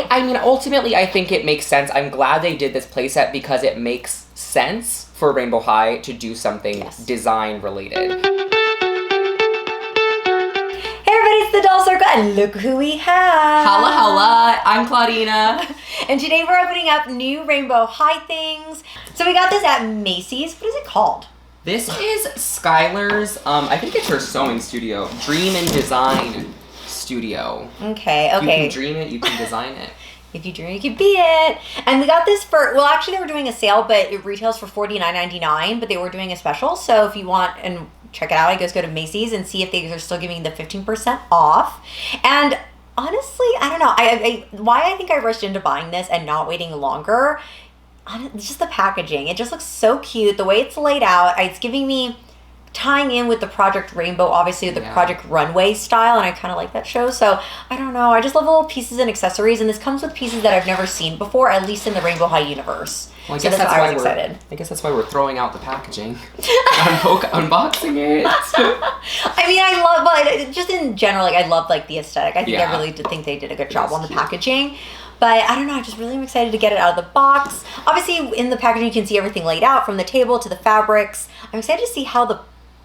I mean, ultimately, I think it makes sense. I'm glad they did this playset because it makes sense for Rainbow High to do something design related. It's the Doll Circle, and look who we have. Holla, holla. I'm Claudina. And today we're opening up new Rainbow High things. So we got this at Macy's. What is it called? This is Skyler's, I think it's her sewing studio. Dream and Design Studio. Okay. If you can dream it, you can design it. If you dream it, you can be it. And we got this for, well, actually they were doing a sale, but it retails for $49.99, but they were doing a special. So if you want, and check it out, I guess go to Macy's and see if they are still giving the 15% off. And honestly, I don't know. Why I think I rushed into buying this and not waiting longer, it's just the packaging. It just looks so cute. The way it's laid out, it's giving me, tying in with the Project Rainbow, obviously the Project Runway style, and I kind of like that show. So I don't know. I just love little pieces and accessories, and this comes with pieces that I've never seen before, at least in the Rainbow High universe. Well, I guess that's why I was excited. I guess that's why we're throwing out the packaging. Unboxing it. I mean, I love, but just in general, like I love like the aesthetic. I think I really did think they did a good job on the packaging. But I don't know, I just really am excited to get it out of the box. Obviously, in the packaging, you can see everything laid out from the table to the fabrics. I'm excited to see how the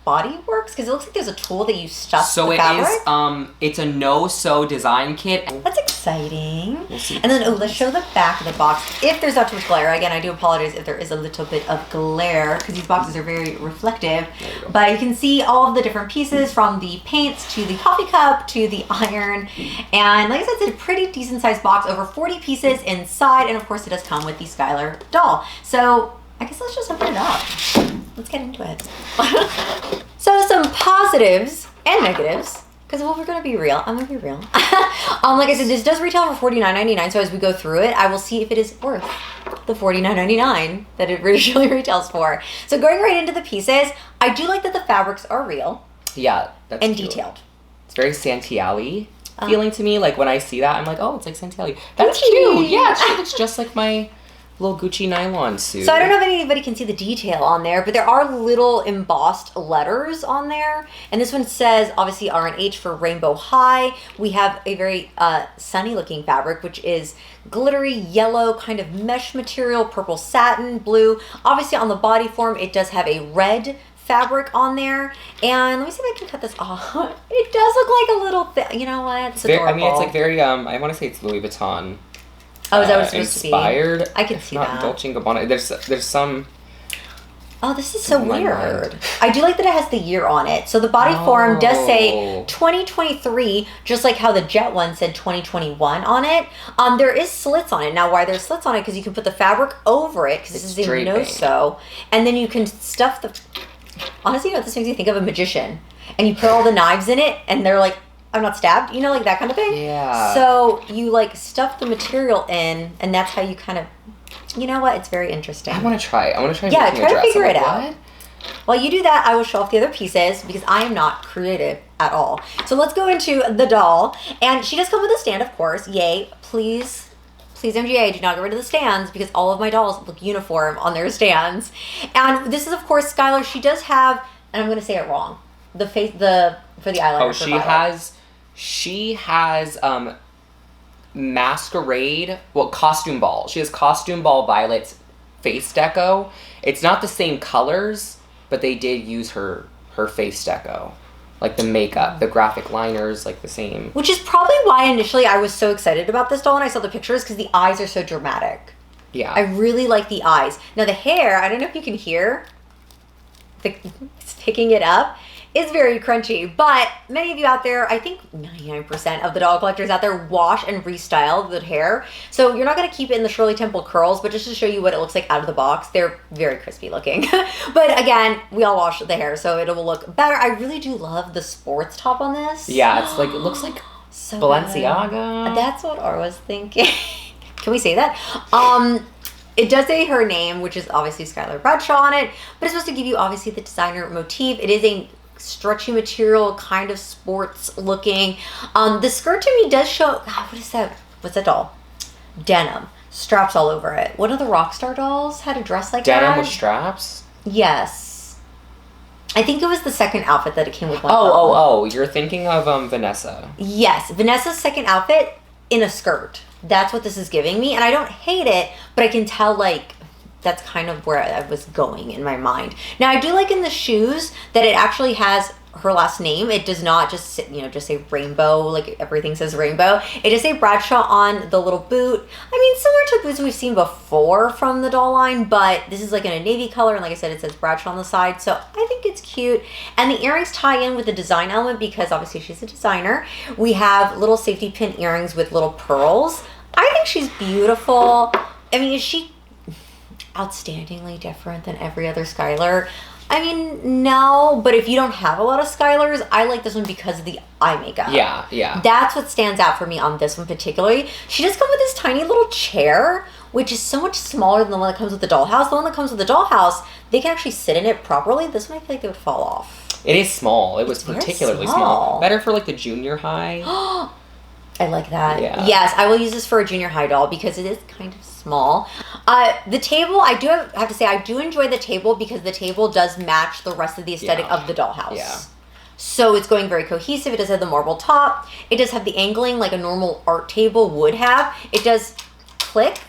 body works because it looks like there's a tool that you stuff the fabric. So it is, it's a no-sew design kit. That's exciting. We'll see. And then, let's show the back of the box. If there's not too much glare, again, I do apologize if there is a little bit of glare because these boxes are very reflective. But you can see all of the different pieces from the paints to the coffee cup to the iron. And like I said, it's a pretty decent sized box, over 40 pieces inside. And of course, it does come with the Skyler doll. So I guess let's just open it up. Let's get into it. So some positives and negatives, because we're going to be real. I'm going to be real. Like I said, this does retail for $49.99, so as we go through it, I will see if it is worth the $49.99 that it originally retails for. So going right into the pieces, I do like that the fabrics are real. Yeah, that's and cute. Detailed. It's very Santiali feeling to me. Like when I see that, I'm like, oh, it's like Santiali. That's cute. Yeah, she looks just like my little Gucci nylon suit. So I don't know if anybody can see the detail on there, but there are little embossed letters on there. And this one says, obviously, R&H for Rainbow High. We have a very sunny looking fabric, which is glittery yellow kind of mesh material, purple satin, blue. Obviously, on the body form, it does have a red fabric on there. And let me see if I can cut this off. It does look like a little thing. You know what? It's adorable. I mean, it's like very, I want to say it's Louis Vuitton. Oh, is that what it's supposed inspired? to be? I can see that. Not Dolce & Gabbana. There's some. Oh, this is so weird. I do like that it has the year on it. So the body form does say 2023, just like how the Jet one said 2021 on it. There is slits on it. Now, why there's slits on it? Because you can put the fabric over it, because this is a no-sew. And then you can stuff the... Honestly, you know what this makes me think of? A magician. And you put all the knives in it, and they're like, I'm not stabbed, you know, like that kind of thing. Yeah. So you like stuff the material in, and that's how you kind of, you know what? It's very interesting. I want to try. Yeah, try to figure it out. While you do that, I will show off the other pieces because I am not creative at all. So let's go into the doll, and she does come with a stand, of course. Yay! Please, MGA, do not get rid of the stands because all of my dolls look uniform on their stands. And this is, of course, Skyler. She does have, and I'm going to say it wrong. For the eyeliner. Oh, she has Masquerade, Costume Ball. She has Costume Ball Violet's face deco. It's not the same colors, but they did use her face deco. Like the makeup, the graphic liners, like the same. Which is probably why initially I was so excited about this doll when I saw the pictures, because the eyes are so dramatic. Yeah. I really like the eyes. Now the hair, I don't know if you can hear, it's picking it up. It's very crunchy, but many of you out there, I think 99% of the doll collectors out there wash and restyle the hair. So you're not going to keep it in the Shirley Temple curls, but just to show you what it looks like out of the box, they're very crispy looking. But again, we all wash the hair, so it will look better. I really do love the sports top on this. Yeah, it's like, it looks like so Balenciaga. Good. That's what I was thinking. Can we say that? It does say her name, which is obviously Skyler Bradshaw on it, but it's supposed to give you obviously the designer motif. It is a stretchy material, kind of sports looking. The skirt to me does show, what is that? What's that doll? Denim. Straps all over it. One of the Rockstar dolls had a dress like that. Denim with straps? Yes. I think it was the second outfit that it came with. Oh, you're thinking of Vanessa. Yes, Vanessa's second outfit in a skirt. that's what this is giving me. And I don't hate it, but I can tell, like, that's kind of where I was going in my mind. Now, I do like in the shoes that it actually has her last name. It does not just say Rainbow, like everything says Rainbow. It does say Bradshaw on the little boot. I mean, similar to boots we've seen before from the doll line, but this is like in a navy color, and like I said, it says Bradshaw on the side, so I think it's cute. And the earrings tie in with the design element because obviously she's a designer. We have little safety pin earrings with little pearls. I think she's beautiful. I mean, is she outstandingly different than every other Skyler? I mean, no, but if you don't have a lot of Skylers, I like this one because of the eye makeup. Yeah. That's what stands out for me on this one particularly. She does come with this tiny little chair, which is so much smaller than the one that comes with the dollhouse. The one that comes with the dollhouse, they can actually sit in it properly. This one, I feel like they would fall off. It is small. It was particularly small. Better for like the junior high. I like that. Yeah. Yes, I will use this for a junior high doll because it is kind of small. The table, I do have to say, I do enjoy the table because the table does match the rest of the aesthetic of the dollhouse. Yeah. So it's going very cohesive. It does have the marble top. It does have the angling like a normal art table would have. It does click,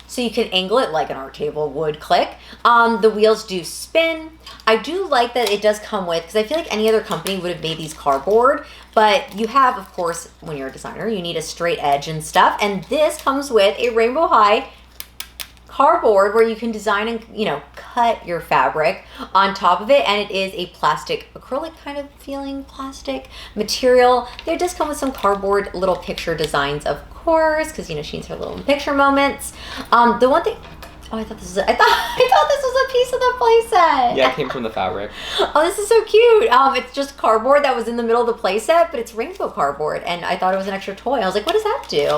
so you can angle it like an art table would click. The wheels do spin. I do like that it does come with, because I feel like any other company would have made these cardboard, but you have, of course, when you're a designer, you need a straight edge and stuff, and this comes with a rainbow high cardboard where you can design and, cut your fabric on top of it, and it is a plastic, acrylic kind of feeling plastic material. There does come with some cardboard little picture designs, of course, because, she needs her little picture moments. The one thing... Oh, I thought this was a piece of the playset. Yeah, it came from the fabric. Oh, this is so cute. It's just cardboard that was in the middle of the playset, but it's rainbow cardboard, and I thought it was an extra toy. I was like, what does that do?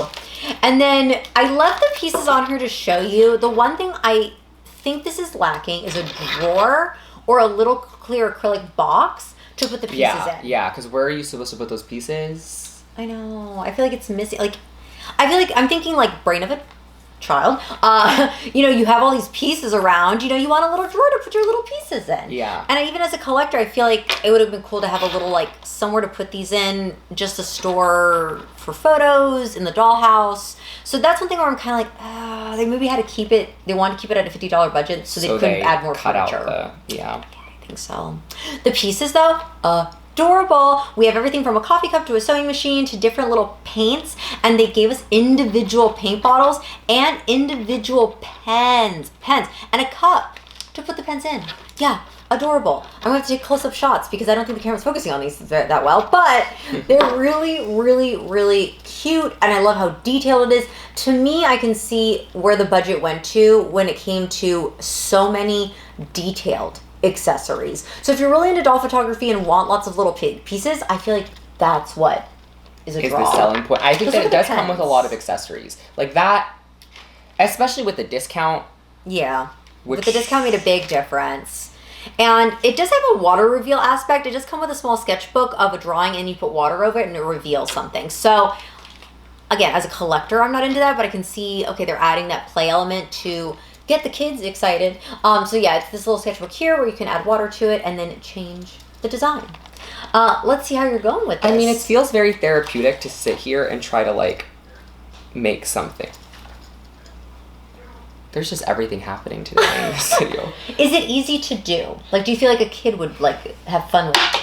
And then I left the pieces on here to show you. The one thing I think this is lacking is a drawer or a little clear acrylic box to put the pieces in. Yeah, because where are you supposed to put those pieces? I know. I feel like it's missing. Like, I feel like I'm thinking like brain of a child. You have all these pieces around. You want a little drawer to put your little pieces in. Yeah. And even as a collector, I feel like it would have been cool to have a little like somewhere to put these in, just a store for photos in the dollhouse. So that's one thing where I'm kind of like, they maybe had to keep it. They wanted to keep it at a $50 budget, so they couldn't add more furniture. Yeah. I think so. The pieces though, adorable. We have everything from a coffee cup to a sewing machine to different little paints, and they gave us individual paint bottles and individual pens, and a cup to put the pens in. Yeah, adorable. I'm going to have to take close-up shots because I don't think the camera's focusing on these that well, but they're really, really, really cute, and I love how detailed it is. To me, I can see where the budget went to when it came to so many detailed accessories. So if you're really into doll photography and want lots of little pieces, I feel like that's what is a draw. The selling point. I think that it does come with a lot of accessories. Like that, especially with the discount. Yeah. With the discount made a big difference. And it does have a water reveal aspect. It does come with a small sketchbook of a drawing, and you put water over it and it reveals something. So again, as a collector, I'm not into that, but I can see, okay, they're adding that play element to get the kids excited. So yeah, it's this little sketchbook here where you can add water to it and then change the design. Let's see how you're going with this. I mean, it feels very therapeutic to sit here and try to like make something. There's just everything happening today in this video. Is it easy to do? Like, do you feel like a kid would like have fun with it?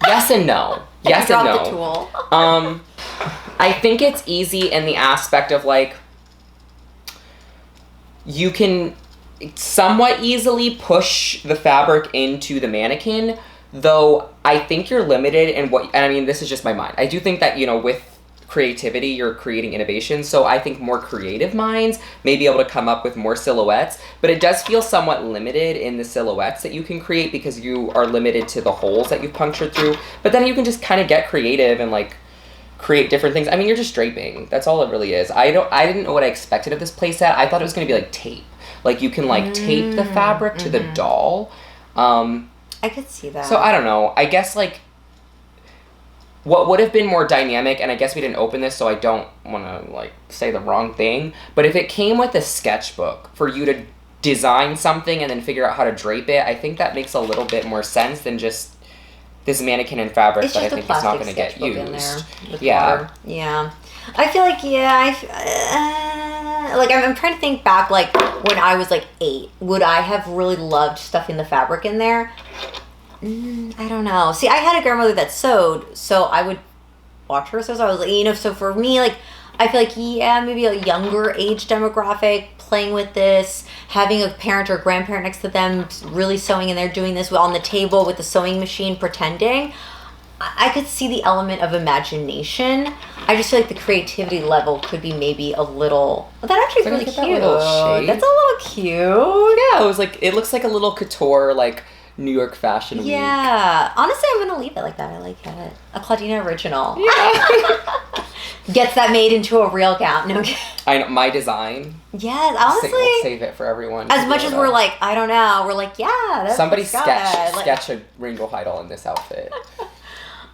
Yes and no. Yes and no. Drop the tool. I think it's easy in the aspect of like, you can somewhat easily push the fabric into the mannequin, though I think you're limited in and I mean, this is just my mind. I do think that, with creativity, you're creating innovation, so I think more creative minds may be able to come up with more silhouettes, but it does feel somewhat limited in the silhouettes that you can create because you are limited to the holes that you've punctured through, but then you can just kind of get creative and like create different things. I mean, you're just draping. That's all it really is. I didn't know what I expected of this playset. I thought it was going to be like tape. Like you can like tape the fabric to the doll. I could see that. So I don't know. I guess like what would have been more dynamic, and I guess we didn't open this, so I don't want to like say the wrong thing, but if it came with a sketchbook for you to design something and then figure out how to drape it, I think that makes a little bit more sense than just this mannequin in fabric It's that I just a think is not plastic going to get sketchbook in there used. with Yeah. water. Yeah. I feel like, like I'm trying to think back, like when I was like 8, would I have really loved stuffing the fabric in there? I don't know. See, I had a grandmother that sewed, so I would watch her sew. So I was like, so for me, like, I feel like, maybe a younger age demographic playing with this, having a parent or grandparent next to them really sewing and they're doing this on the table with the sewing machine pretending. I could see the element of imagination. I just feel like the creativity level could be maybe a little... Well, that actually is really cute. That's a little cute. Yeah, it looks like a little couture, like, New York Fashion Week. Yeah. Honestly, I'm going to leave it like that. I like it. A Claudina original. Yeah. Gets that made into a real gown. No. I know, my design. Yes, honestly. We'll save it for everyone. As much as we're like, I don't know, we're like, yeah, that's somebody sketch a rainbow idol in this outfit.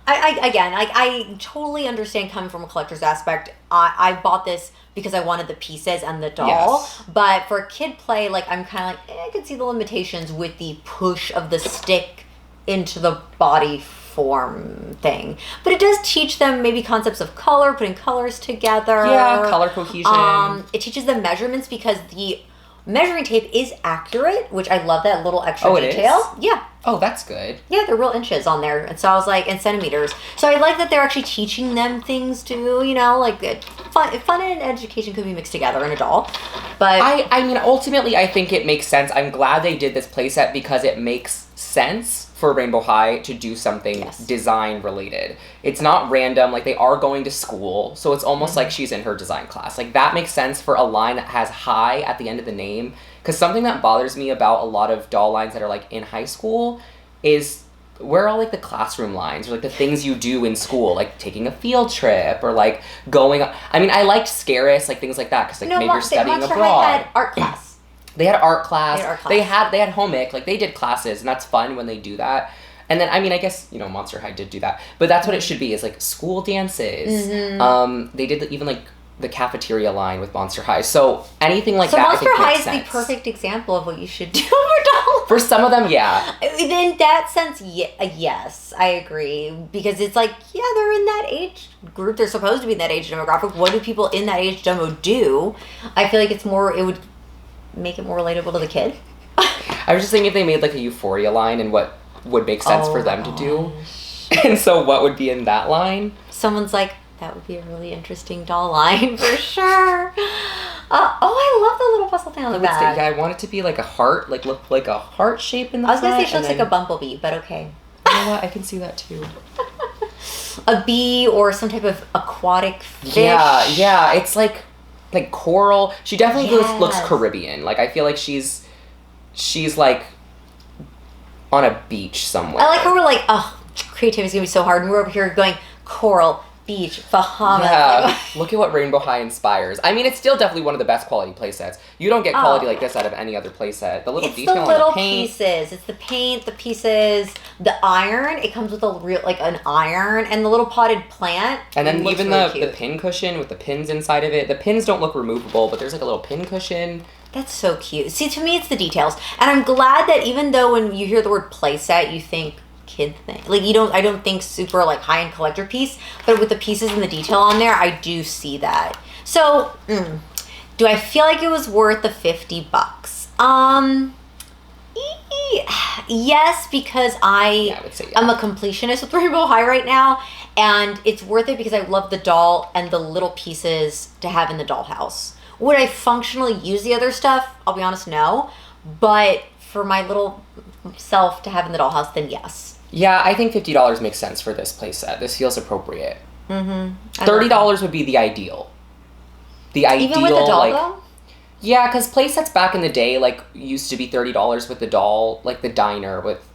I totally understand coming from a collector's aspect. I bought this because I wanted the pieces and the doll. Yes. But for kid play, like, I'm kind of like, I could see the limitations with the push of the stick into the body form thing. But it does teach them maybe concepts of color, putting colors together. Yeah, color cohesion. It teaches them measurements because the measuring tape is accurate, which I love that little extra detail. It is? Yeah. Oh, that's good. Yeah, they're real inches on there. And so I was like, and centimeters. So I like that they're actually teaching them things too, like fun and education could be mixed together in a doll. But I mean, ultimately, I think it makes sense. I'm glad they did this playset because it makes sense for Rainbow High to do something design related. It's not random, like they are going to school, so it's almost like she's in her design class. Like that makes sense for a line that has high at the end of the name. Because something that bothers me about a lot of doll lines that are like in high school is where are all like the classroom lines or like the things you do in school, like taking a field trip or like going. I mean, I liked Scaris, like things like that, because like maybe you're studying Monster abroad. High had art class. They had art class. They had home ec. Like they did classes, and that's fun when they do that. And then I mean, I guess Monster High did do that, but that's what it should be. Is like school dances. Mm-hmm. They did even like the cafeteria line with Monster High. So anything like that. So Monster High is sense. the perfect example of what you should do for dolls. For some of them, yeah. In that sense, yes, I agree. Because it's like, they're in that age group. They're supposed to be in that age demographic. What do people in that age demo do? I feel like it would make it more relatable to the kid. I was just thinking if they made like a Euphoria line and what would make sense for them to do. And so what would be in that line? Someone's like, that would be a really interesting doll line for sure. I love the little puzzle thing on the back. Yeah, I want it to be like a heart, like look like a heart shape in the front. I was going to say she looks like a bumblebee, but okay. You know what? I can see that too. A bee or some type of aquatic fish. Yeah. It's like coral. She definitely looks Caribbean. Like I feel like she's like on a beach somewhere. I like how we're like, creativity's gonna be so hard, and we're over here going coral, beach, Bahamas. Yeah, look at what Rainbow High inspires. I mean, it's still definitely one of the best quality playsets. You don't get quality like this out of any other playset. The little detail on the paint. Pieces. It's the paint, the pieces, the iron. It comes with a real an iron and the little potted plant. And then even the pin cushion with the pins inside of it. The pins don't look removable, but there's like a little pin cushion. That's so cute. See, to me, it's the details, and I'm glad that even though when you hear the word playset, you think kid thing. Like I don't think super like high-end collector piece, but with the pieces and the detail on there, I do see that. So, do I feel like it was worth the $50? Yes, because I would say I'm a completionist with Rainbow High right now, and it's worth it because I love the doll and the little pieces to have in the dollhouse. Would I functionally use the other stuff? I'll be honest, no. But for my little self to have in the dollhouse, then yes. Yeah, I think $50 makes sense for this playset. This feels appropriate. Mm-hmm. $30 would be the ideal. Even with the doll, though? Yeah, because playsets back in the day, like, used to be $30 with the doll, like the diner with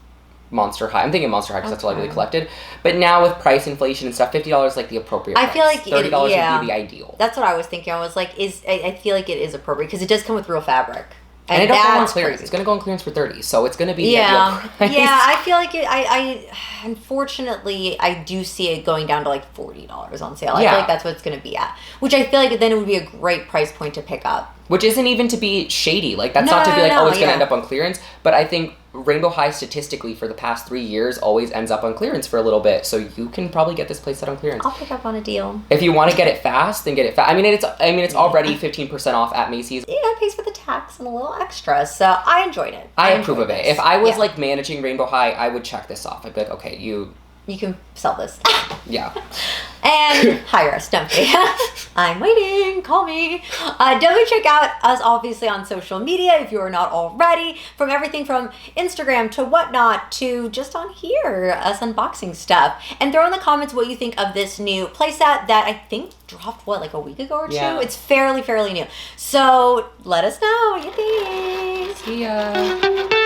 Monster High. I'm thinking Monster High because that's all I really collected. But now with price inflation and stuff, $50 is like the appropriate price. I feel like $30 would be the ideal. That's what I was thinking. I was like, I feel like it is appropriate because it does come with real fabric. And it'll go on clearance. It's going to go on clearance for $30, so it's going to be the ideal price. Yeah, I feel like I unfortunately, I do see it going down to like $40 on sale. I feel like that's what it's going to be at. Which I feel like then it would be a great price point to pick up. Which isn't even to be shady. Like, that's not to be like, it's going to end up on clearance. But I think Rainbow High statistically for the past 3 years always ends up on clearance for a little bit, so you can probably get this playset on clearance. I'll pick up on a deal. If you want to get it fast, then get it fast. I mean, it's already 15% off at Macy's. Yeah, it pays for the tax and a little extra, so I enjoyed it. I approve of it. If I was like managing Rainbow High, I would check this off. I'd be like, okay, you can sell this. Yeah. And hire us, don't we? I'm waiting. Call me. Definitely check out us, obviously, on social media if you are not already. From everything from Instagram to whatnot to just on here, us unboxing stuff. And throw in the comments what you think of this new playset that I think dropped, like a week ago or two? Yeah. It's fairly new. So let us know what you think. See ya.